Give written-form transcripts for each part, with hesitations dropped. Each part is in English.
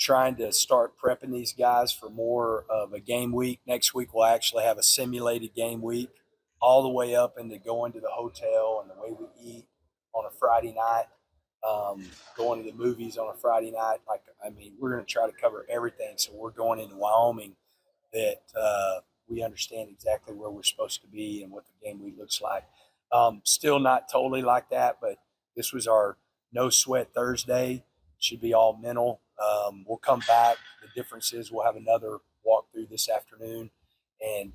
trying to start prepping these guys for more of a game week. Next week, we'll actually have a simulated game week all the way up into going to the hotel and the way we eat on a Friday night, going to the movies on a Friday night. We're going to try to cover everything. So we're going into Wyoming that we understand exactly where we're supposed to be and what the game week looks like. Still not totally like that, but this was our no sweat Thursday. Should be all mental. We'll come back. The difference is we'll have another walkthrough this afternoon and,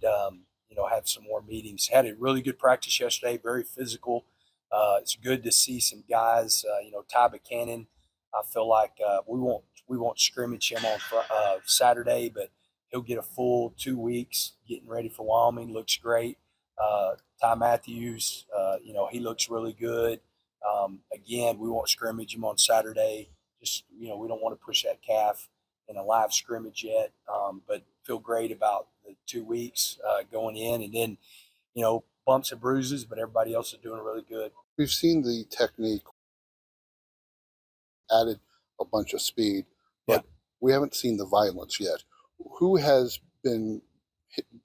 have some more meetings. Had a really good practice yesterday, very physical. It's good to see some guys, Ty Buchanan. I feel like we won't scrimmage him on Saturday, but he'll get a full 2 weeks getting ready for Wyoming. Looks great. Ty Matthews, he looks really good. Again, we won't scrimmage him on Saturday. Just, we don't want to push that calf in a live scrimmage yet, but feel great about the 2 weeks going in. And then, bumps and bruises, but everybody else is doing really good. We've seen the technique added a bunch of speed, but we haven't seen the violence yet. Who has been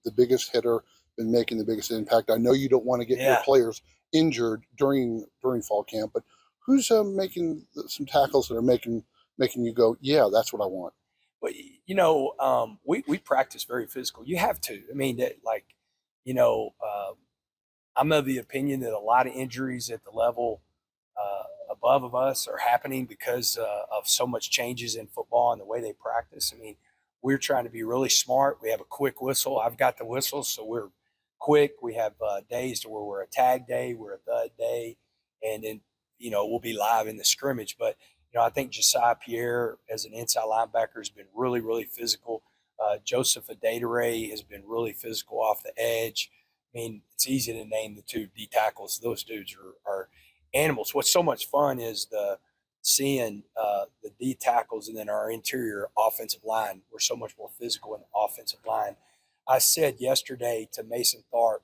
the biggest hitter, been making the biggest impact? I know you don't want to get your players injured during fall camp, but who's making some tackles that are making you go, yeah, that's what I want? Well, we practice very physical. You have to. I mean, I'm of the opinion that a lot of injuries at the level above of us are happening because of so much changes in football and the way they practice. I mean, we're trying to be really smart. We have a quick whistle. I've got the whistle, so we're quick. We have days to where we're a tag day, we're a thud day, and then, we'll be live in the scrimmage. But, I think Josiah Pierre as an inside linebacker has been really, really physical. Joseph Adedire has been really physical off the edge. I mean, it's easy to name the two D tackles. Those dudes are animals. What's so much fun is seeing the D tackles and then our interior offensive line. We're so much more physical in the offensive line. I said yesterday to Mason Tharp,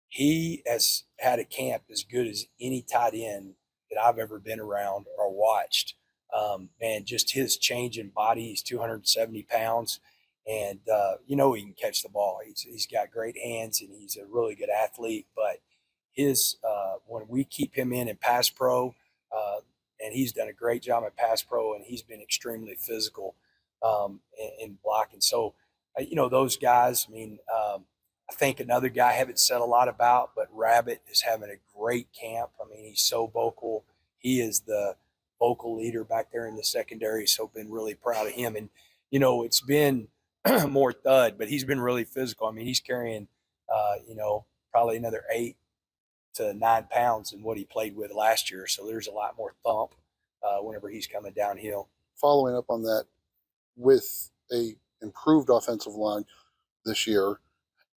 he has had a camp as good as any tight end that I've ever been around or watched. And just his change in body, he's 270 pounds. And, he can catch the ball. He's got great hands and he's a really good athlete. But when we keep him in pass pro, and he's done a great job at pass pro, and he's been extremely physical in blocking. So, those guys, I think another guy I haven't said a lot about, but Rabbit is having a great camp. I mean, he's so vocal. He is the vocal leader back there in the secondary. So been really proud of him. And, it's been more thud, but he's been really physical. I mean, he's carrying, probably another 8 to 9 pounds than what he played with last year. So there's a lot more thump whenever he's coming downhill. Following up on that, with a improved offensive line this year,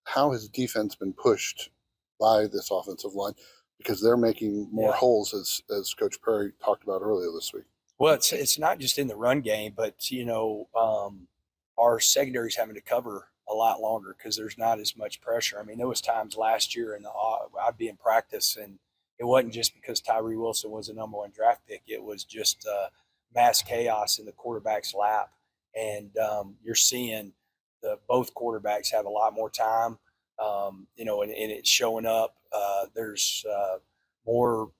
how has defense been pushed by this offensive line? Because they're making more holes, as Coach Perry talked about earlier this week. Well, it's not just in the run game, but, our secondary's having to cover a lot longer because there's not as much pressure. I mean, there was times last year I'd be in practice, and it wasn't just because Tyree Wilson was the number 1 draft pick. It was just mass chaos in the quarterback's lap. And you're seeing both quarterbacks have a lot more time, and it's showing up. There's more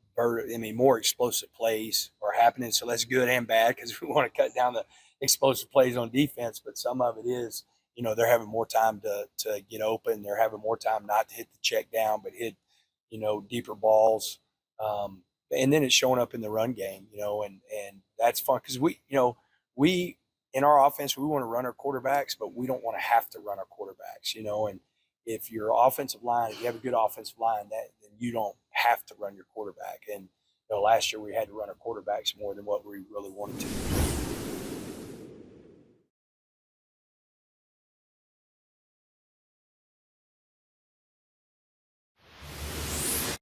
explosive plays are happening. So that's good and bad because we want to cut down the explosive plays on defense. But some of it is, they're having more time to get open. They're having more time not to hit the check down, but hit, deeper balls. And then it's showing up in the run game, and that's fun because we in our offense, we want to run our quarterbacks, but we don't want to have to run our quarterbacks, and if your offensive line, if you have a good offensive line, then you don't have to run your quarterback. And last year we had to run our quarterbacks more than what we really wanted to.